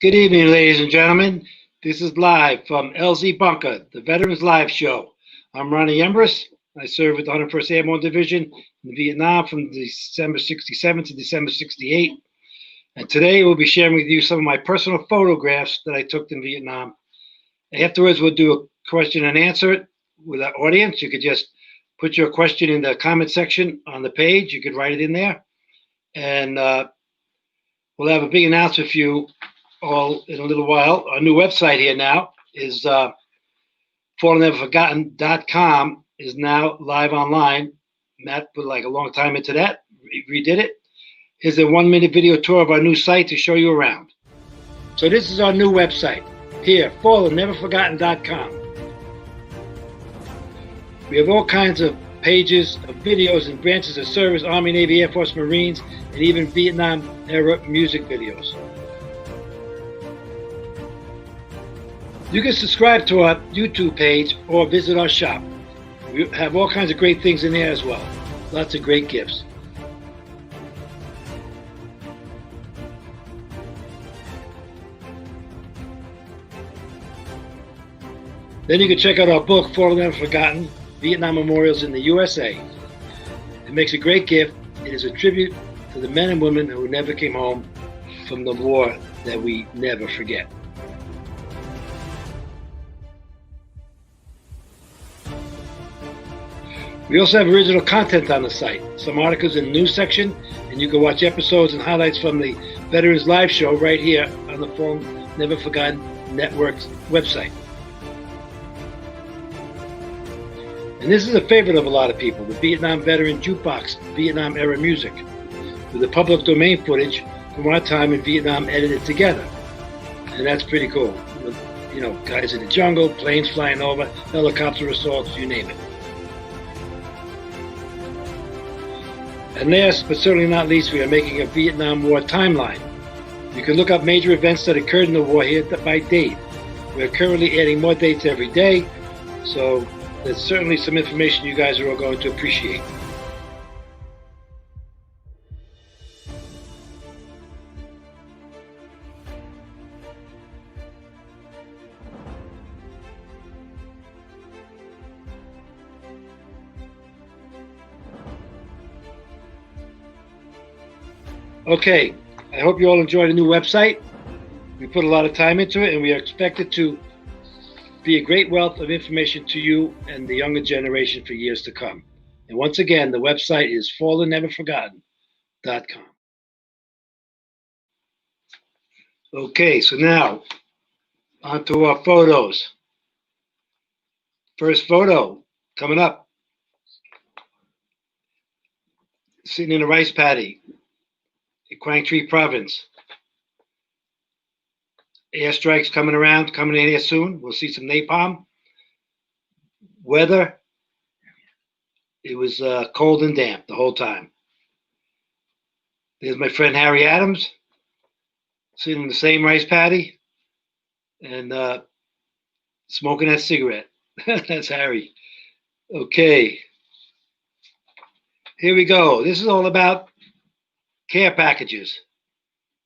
Good evening, ladies and gentlemen. This is live from LZ Bunker, the Veterans Live Show. I'm Ronny Ymbras. I served with the 101st Airborne Division in Vietnam from December 67 to December 68. And today we'll be sharing with you some of my personal photographs that I took in Vietnam. Afterwards, we'll do a question and answer with our audience. You could just put your question in the comment section on the page. You could write it in there. And we'll have a big announcement for you all in a little while. Our new website here now is fallenneverforgotten.com is now live online. Matt put like a long time into that, redid it. Here's a 1-minute video tour of our new site to show you around. So this is our new website here, fallenneverforgotten.com. We have all kinds of pages of videos and branches of service, Army, Navy, Air Force, Marines, and even Vietnam era music videos. You can subscribe to our YouTube page or visit our shop. We have all kinds of great things in there as well. Lots of great gifts. Then you can check out our book, Fallen Never Forgotten, Vietnam Memorials in the USA. It makes a great gift. It is a tribute to the men and women who never came home from the war that we never forget. We also have original content on the site, some articles in the news section, and you can watch episodes and highlights from the Veterans Live Show right here on the Fallen Never Forgotten Network's website. And this is a favorite of a lot of people, the Vietnam Veteran Jukebox, Vietnam era music, with the public domain footage from our time in Vietnam edited together. And that's pretty cool. You know, guys in the jungle, planes flying over, helicopter assaults, you name it. And last, but certainly not least, we are making a Vietnam War timeline. You can look up major events that occurred in the war here by date. We're currently adding more dates every day, so there's certainly some information you guys are all going to appreciate. Okay, I hope you all enjoyed the new website. We put a lot of time into it, and we are expected to be a great wealth of information to you and the younger generation for years to come. And once again, the website is fallenneverforgotten.com. Okay, so now on to our photos. First photo coming up. Sitting in a rice paddy. Quang Tri Province. Airstrikes coming in here soon. We'll see some napalm. Weather, it was cold and damp the whole time. There's my friend Harry Adams, sitting in the same rice paddy and smoking that cigarette. That's Harry. Okay. Here we go. This is all about care packages.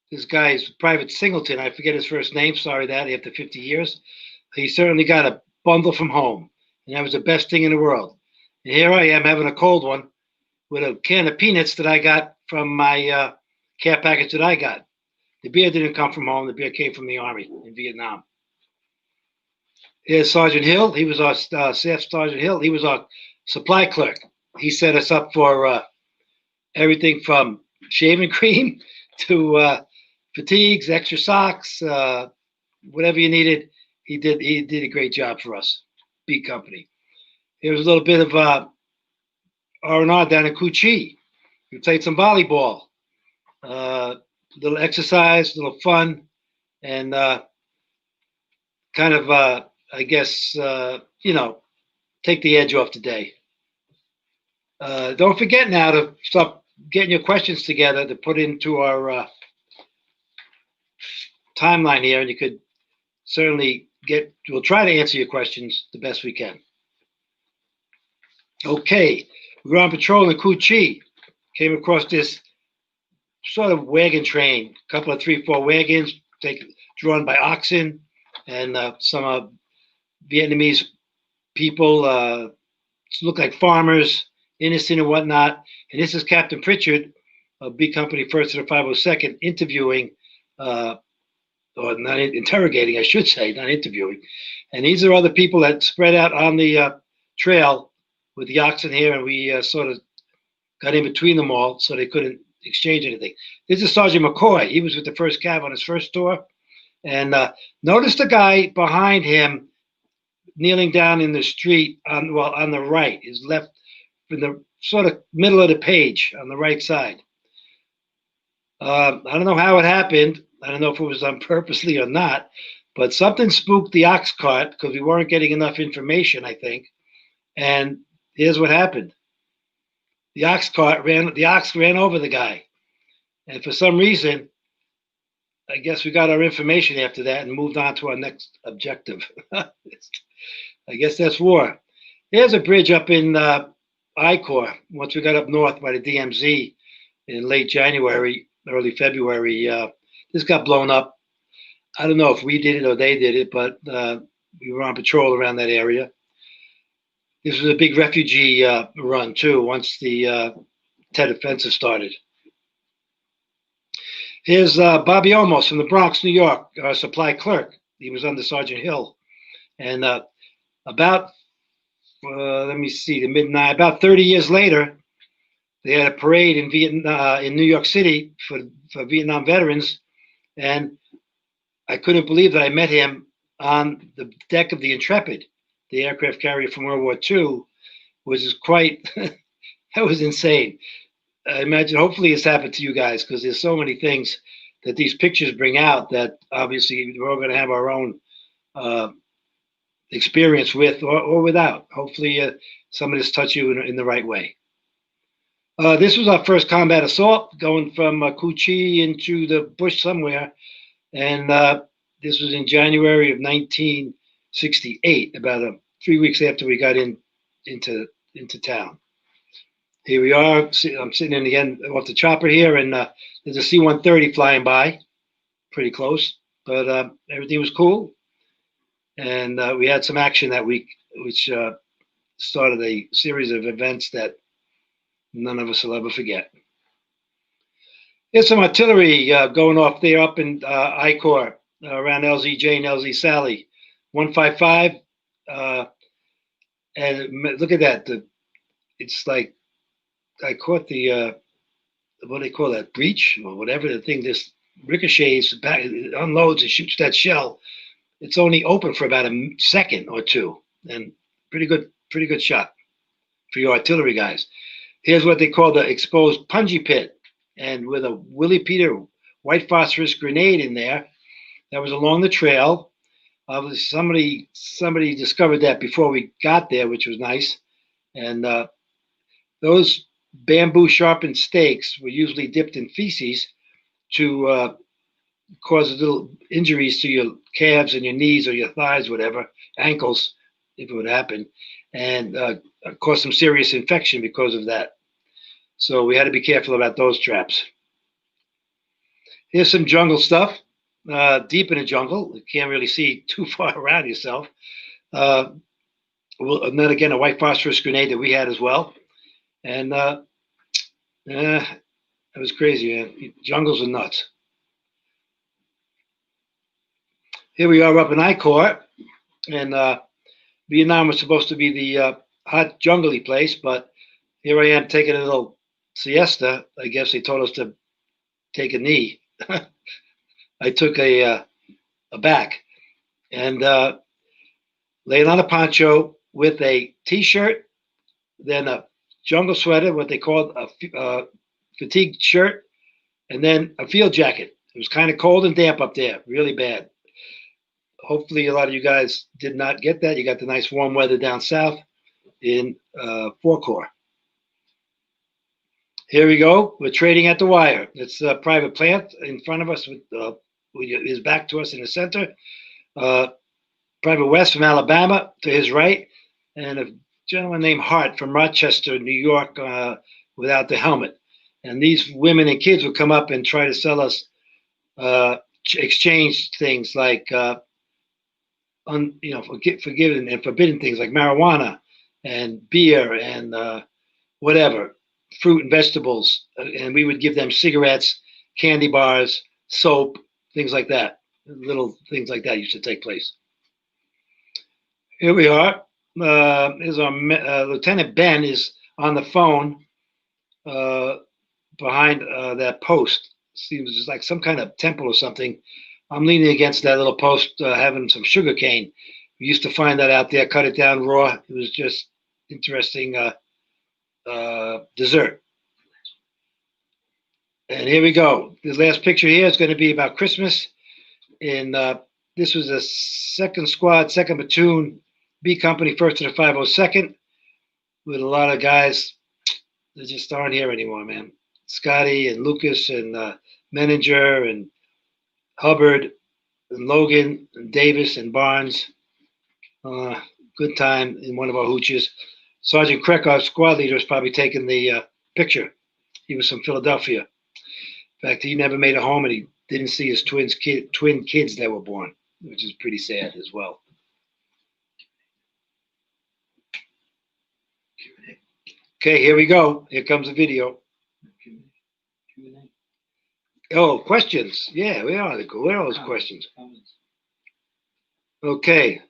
This guy's Private Singleton. I forget his first name. Sorry that after 50 years. He certainly got a bundle from home. And that was the best thing in the world. And here I am having a cold one with a can of peanuts that I got from my care package that I got. The beer didn't come from home. The beer came from the Army in Vietnam. Here's Sergeant Hill. He was our Staff Sergeant Hill. He was our supply clerk. He set us up for everything from shaving cream to fatigues, extra socks, whatever you needed. He did a great job for us. B Company. There was a little bit of R&R down in Cu Chi. We played some volleyball, little exercise, little fun, and kind of I guess take the edge off the day. Don't forget now to start getting your questions together to put into our timeline here, and you could certainly we'll try to answer your questions the best we can. Okay, we were on patrol in Cu Chi, came across this sort of wagon train, a couple of 3-4 wagons, drawn by oxen, and some Vietnamese people look like farmers, innocent and whatnot. And this is Captain Pritchard of B Company 1st of the 502nd interviewing, or not interrogating, I should say, not interviewing. And these are other people that spread out on the trail with the oxen here, and we sort of got in between them all so they couldn't exchange anything. This is Sergeant McCoy. He was with the 1st Cav on his first tour. And notice the guy behind him kneeling down in the street on the right, his left, in the sort of middle of the page on the right side. I don't know how it happened. I don't know if it was on purposely or not, but something spooked the ox cart because we weren't getting enough information, I think. And here's what happened. The ox ran over the guy. And for some reason, I guess we got our information after that and moved on to our next objective. I guess that's war. There's a bridge up in I-Corps. Once we got up north by the DMZ in late January, early February, this got blown up. I don't know if we did it or they did it, but we were on patrol around that area. This was a big refugee run, too, once the Tet Offensive started. Here's Bobby Olmos from the Bronx, New York, our supply clerk. He was under Sergeant Hill. And about, let me see, the mid-90s, about 30 years later, they had a parade in New York City for Vietnam veterans. And I couldn't believe that I met him on the deck of the Intrepid, the aircraft carrier from World War II, which is quite, that was insane. I imagine hopefully it's happened to you guys because there's so many things that these pictures bring out that obviously we're all going to have our own experience with or without. Hopefully some of this touch you in the right way. This was our first combat assault going from Cu Chi into the bush somewhere. And this was in January of 1968, about 3 weeks after we got into town. Here we are. I'm sitting in again off the chopper here, and there's a C-130 flying by, pretty close, but everything was cool. And we had some action that week, which started a series of events that none of us will ever forget. Here's some artillery going off there up in I-Corps around LZJ and LZ Sally. 155. And look at that. It's like I caught the, what do they call that, breach or whatever the thing, this ricochets back, unloads and shoots that shell. It's only open for about a second or two. And pretty good shot for your artillery guys. Here's what they call the exposed punji pit. And with a Willie Peter white phosphorus grenade in there that was along the trail. Somebody discovered that before we got there, which was nice. And those bamboo sharpened stakes were usually dipped in feces to cause little injuries to your calves and your knees or your thighs, whatever, ankles, if it would happen, and cause some serious infection because of that. So we had to be careful about those traps. Here's some jungle stuff. Deep in the jungle, you can't really see too far around yourself. And then again, a white phosphorus grenade that we had as well. And it was crazy, man. Jungles are nuts. Here we are up in I-Corps, and Vietnam was supposed to be the hot jungly place, but here I am taking a little siesta. I guess they told us to take a knee. I took a back and laid on a poncho with a t-shirt, then a jungle sweater, what they called a fatigue shirt, and then a field jacket. It was kind of cold and damp up there, really bad. Hopefully a lot of you guys did not get that. You got the nice warm weather down south in 4 Corps. Here we go. We're trading at the wire. It's a private plant in front of us with his back to us in the center. Private West from Alabama to his right, and a gentleman named Hart from Rochester, New York, without the helmet. And these women and kids would come up and try to sell us exchanged things like forgiven and forbidden things like marijuana and beer and whatever, fruit and vegetables, and we would give them cigarettes, candy bars, soap, things like that. Little things like that used to take place. Here we are. Is our Lieutenant Ben is on the phone behind that post. Seems like some kind of temple or something. I'm leaning against that little post, having some sugar cane. We used to find that out there, cut it down raw. It was just interesting dessert. And here we go. This last picture here is going to be about Christmas. And this was a 2nd Squad, 2nd Platoon, B Company, 1st to the 502nd, with a lot of guys that just aren't here anymore, man. Scotty and Lucas and Menninger and Hubbard and Logan and Davis and Barnes. Good time in one of our hooches. Sergeant Krekov, squad leader, was probably taking the picture. He was from Philadelphia. In fact, he never made it home, and he didn't see his twin kids that were born, which is pretty sad as well. Okay, here we go. Here comes the video. Oh, questions. Yeah, where are those questions? Okay.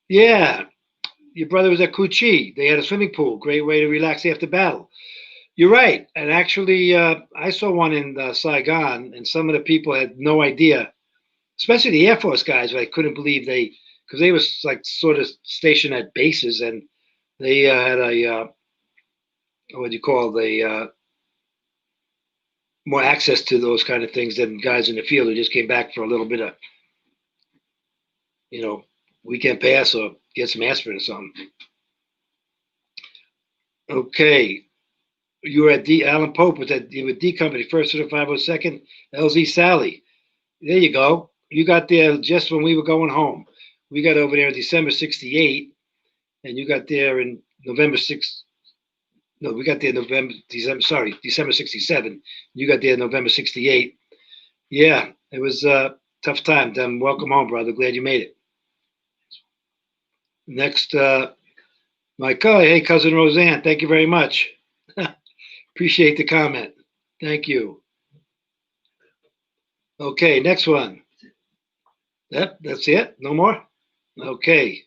Yeah, your brother was at Kuchi. They had a swimming pool. Great way to relax after battle. You're right. And actually, I saw one in Saigon, and some of the people had no idea, especially the Air Force guys. I couldn't believe because they was like sort of stationed at bases, and they had a what do you call more access to those kind of things than guys in the field who just came back for a little bit of, weekend pass or get some aspirin or something. Okay. You were at Alan Pope with D Company, 1st to the 502nd, LZ Sally. There you go. You got there just when we were going home. We got over there in December 68, and you got there in November 6th. No, we got there December 67. You got there November 68. Yeah, it was a tough time. Then welcome home, brother. Glad you made it. Next, hey, cousin Roseanne, thank you very much. Appreciate the comment. Thank you. Okay, next one. Yep, that's it. No more? Okay.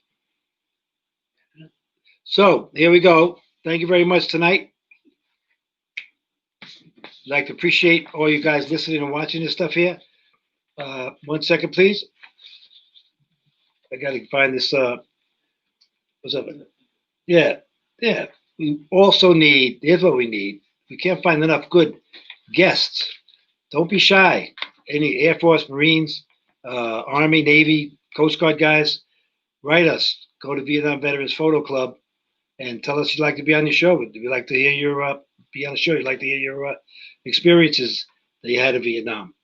So here we go. Thank you very much tonight. I'd like to appreciate all you guys listening and watching this stuff here. 1 second, please. I got to find this. What's up? Yeah. We also need, here's what we need. We can't find enough good guests. Don't be shy. Any Air Force, Marines, Army, Navy, Coast Guard guys, write us. Go to Vietnam Veterans Photo Club and tell us you'd like to be on the show. If you'd like to hear be on the show, you'd like to hear your experiences that you had in Vietnam.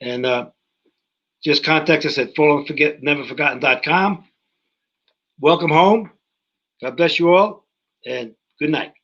And just contact us at fallenneverforgotten.com. Welcome home. God bless you all, and good night.